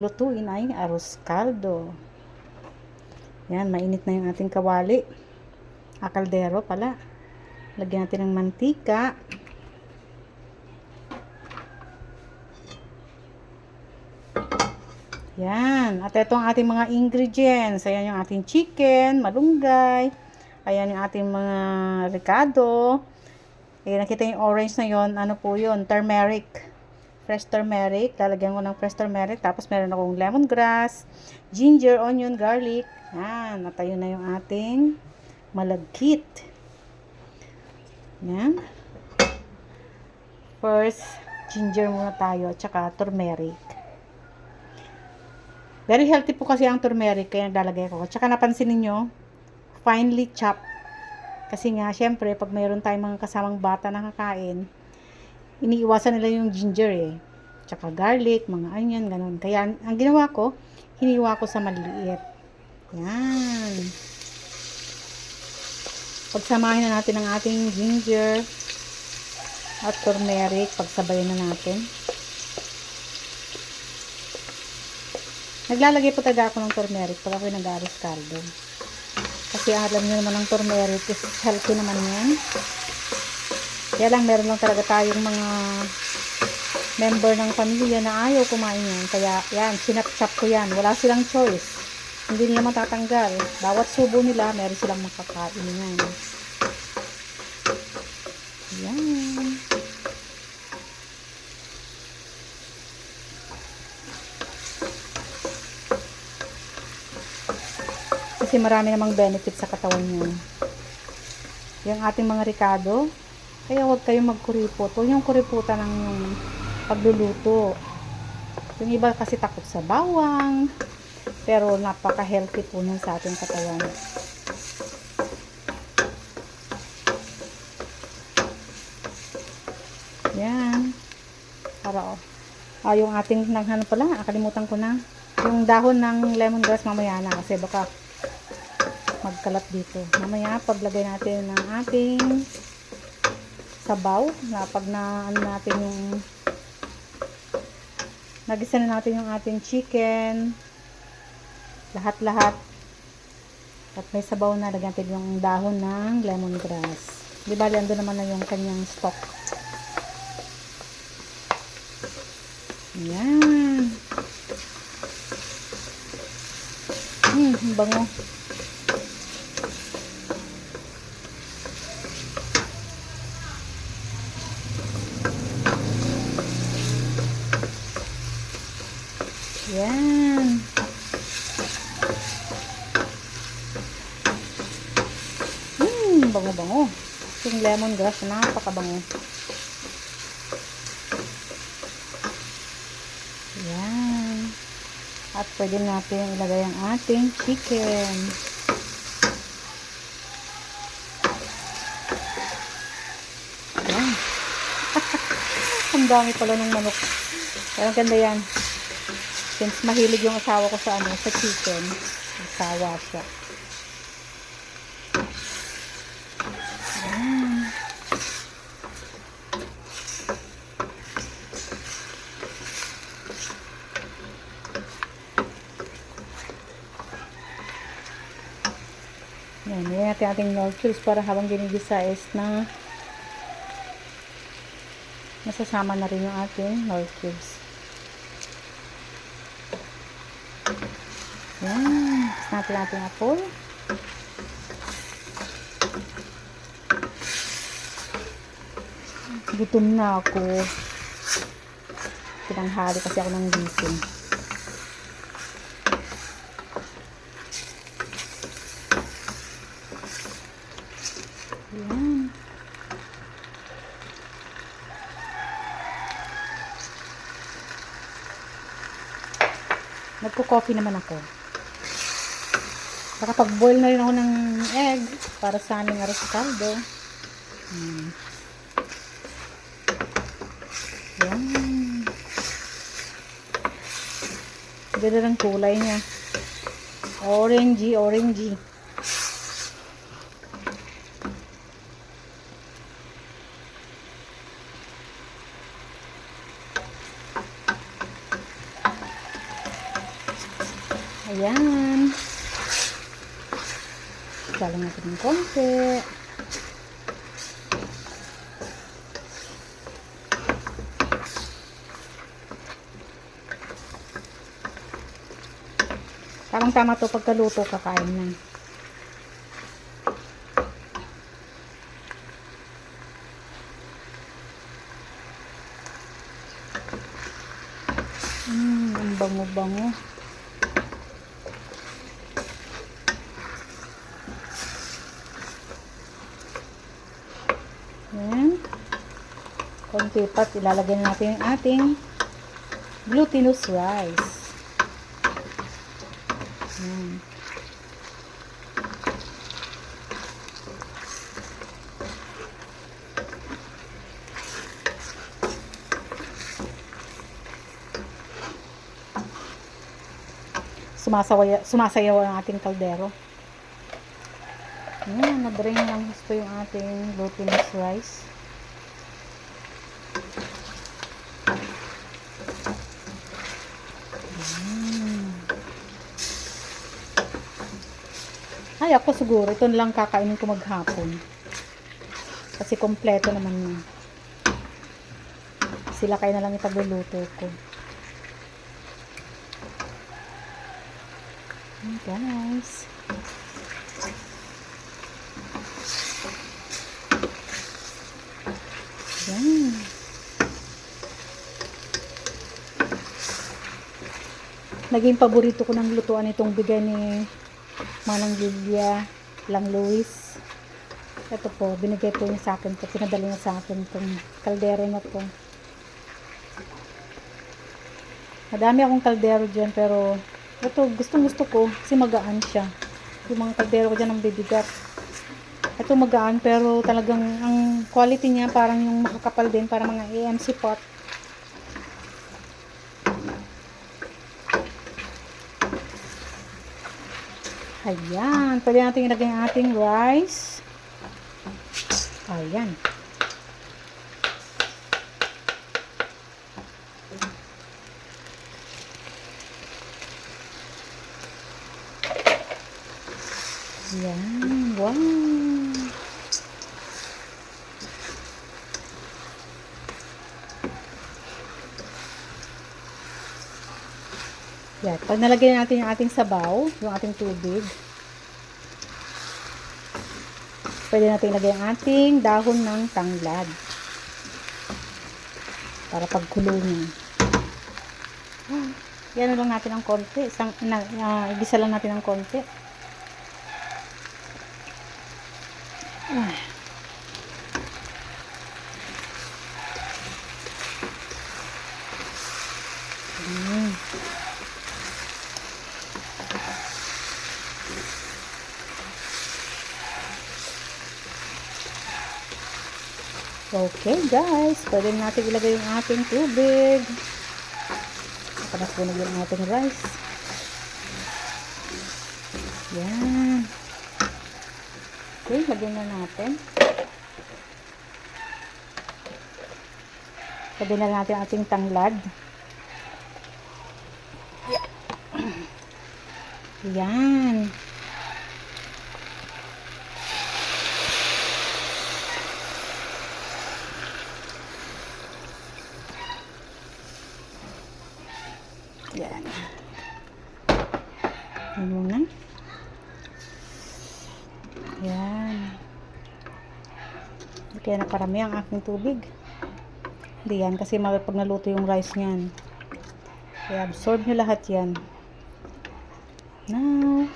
Lutuin ay arroz caldo. Yan, mainit na yung ating kawali. Kaldero pala. Lagyan natin ng mantika. Yan. At ito ang ating mga ingredients. Ayan yung ating chicken, malunggay. Ayan yung ating mga ricado. Ayan, nakita yung orange na yon. Ano po yun? Turmeric. Fresh turmeric. Lalagyan ko ng fresh turmeric. Tapos meron akong lemongrass, ginger, onion, garlic. Yan. At ayun na yung ating malagkit. Yan. First, ginger muna tayo. Tsaka turmeric. Very healthy po kasi ang turmeric. Kaya naglalagay ko. Tsaka napansin niyo finely chopped. Kasi nga, syempre, pag mayroon tayong mga kasamang bata na kakain, iniiwasan nila yung ginger eh. Tsaka garlic, mga onion, ganun. Kaya, ang ginawa ko, hiniwa ko sa maliliit. Yan. Pagsamahin na natin ang ating ginger at turmeric. Pagsabayin na natin. Naglalagay po talaga ako ng turmeric pag ako nag-arroz caldo. Kasi alam niyo naman ang turmeric is healthy naman yan. Kaya lang meron lang talaga tayong mga member ng pamilya na ayaw kumain yan. Kaya yan, sinap-chop ko yan. Wala silang choice. Hindi nila matatanggal. Bawat subo nila, meron silang makakain yan. Yan. Kasi marami namang benefit sa katawan nyo. Yung ating mga ricado, kaya huwag kayong magkuripot. Huwag yung kuriputan ng yung pagluluto. Yung iba kasi takot sa bawang, pero napaka-healthy po nun sa ating katawan. Yan. Para yung ating naghanap pala, nakalimutan ko na. Yung dahon ng lemongrass mamaya na kasi baka magkalat dito. Mamaya paglagay natin ng ating sabaw, na pag na ano natin yung nagisa na natin yung ating chicken, lahat-lahat, at may sabaw na, lagyan natin yung dahon ng lemongrass. Di ba, ando naman na yung kanyang stock. Yan. Bango. Yan. Bango-bango. Yung lemongrass, napakabango. Yan. At pwede natin ilagay ang ating chicken. Yan. Ang dami pala ng manok. Pero ganda yan. Since mahilig yung asawa ko sa sa chicken, asawa siya. Ayan. Yan, yan natin ating Knorr cubes para habang ginigisa is na nasasama na rin yung ating Knorr cubes. Yan. Tapos natin ating apple. Gutom na ako. Pinanghali kasi ako ng gising. Yan. Nagko-coffee naman ako. Nakapag-boil na rin ako ng egg para sa aming arroz caldo. Yan. Ganda ng kulay niya. Orangey, orangey. Ayan. Salo natin ng konti. Tamang tama to pagkaluto kakain na. Ang bango-bango. Ayan. Konti pat ilalagay natin yung ating glutinous rice. Ayan. Sumasayaw ang ating kaldero. Ayan, na-drain lang gusto yung ating glutinous rice. Ay, ako siguro, ito lang kakainin ko maghapon. Kasi kompleto naman yun. Sila kayo na lang itagluluto ko. Ayan, guys. Ayan. Naging paborito ko ng lutuan itong bigay ni Manang Julia Lang Luis. Ito po, binigay po niya sa akin ito. Pinadala niya sa akin itong kaldero na to. Madami akong kaldero dyan, pero ito, gustong-gusto ko kasi magaan siya. Yung mga kaldero ko dyan ang bibigat. Ito magaan, pero talagang ang quality niya parang yung makakapal din, para mga AMC pot. Ayan, pwede natin ilagay ang ating rice. Ayan. Ayan, wow. Yan, pag nalagay natin yung ating sabaw, yung ating tubig, pwede natin ilagay ang ating dahon ng tanglad para pagkulo niya. Yan lang natin ng konti. Igisa lang natin ng konti. Okay guys, pwede natin ilagay yung ating tubig. Tapos po yung ating rice. Yan. Okay, lagyan na natin. Lagyan na natin ang ating tanglad. Yan. Yan. Yan muna. Yan. Kaya naparami ang aking tubig. Hindi yan, kasi pag naluto yung rice niyan. Kaya absorb nyo lahat yan. Now,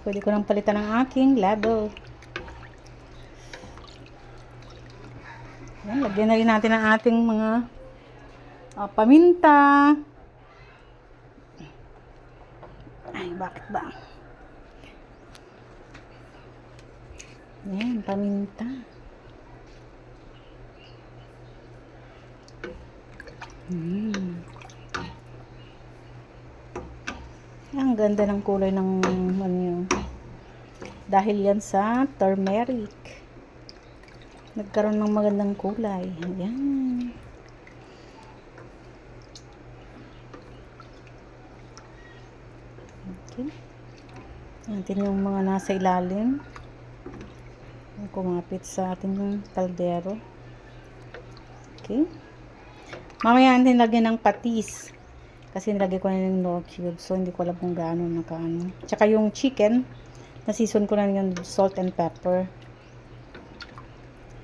pwede ko nang palitan ang aking ladle. Yan, lagyan na rin natin ang ating mga paminta. Ay, bakit ba? Yan, paminta. Ang ganda ng kulay ng ano yun. Dahil yan sa turmeric. Nagkaroon ng magandang kulay. Ayan. Okay. Natin yung mga nasa ilalim. Kumapit sa ating kaldero. Okay. Mamaya natin lagyan ng patis. Kasi nilagay ko na yung Knorr cube. So, hindi ko alam kung gaano nakaano. Tsaka yung chicken, nasison ko na yung salt and pepper.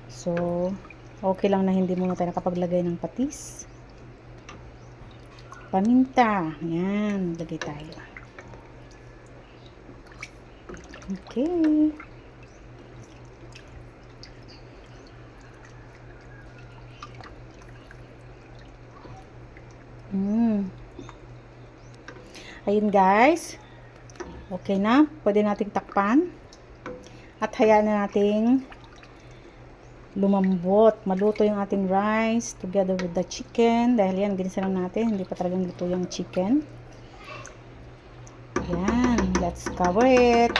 So, okay lang na hindi muna tayo nakapaglagay ng patis. Paminta. Yan. Lagay tayo. Okay. Ayun guys. Okay na. Pwede nating takpan. At hayaan na nating lumambot. Maluto yung ating rice together with the chicken. Dahil yan, ginisa lang natin. Hindi pa talagang luto yung chicken. Yan. Let's cover it.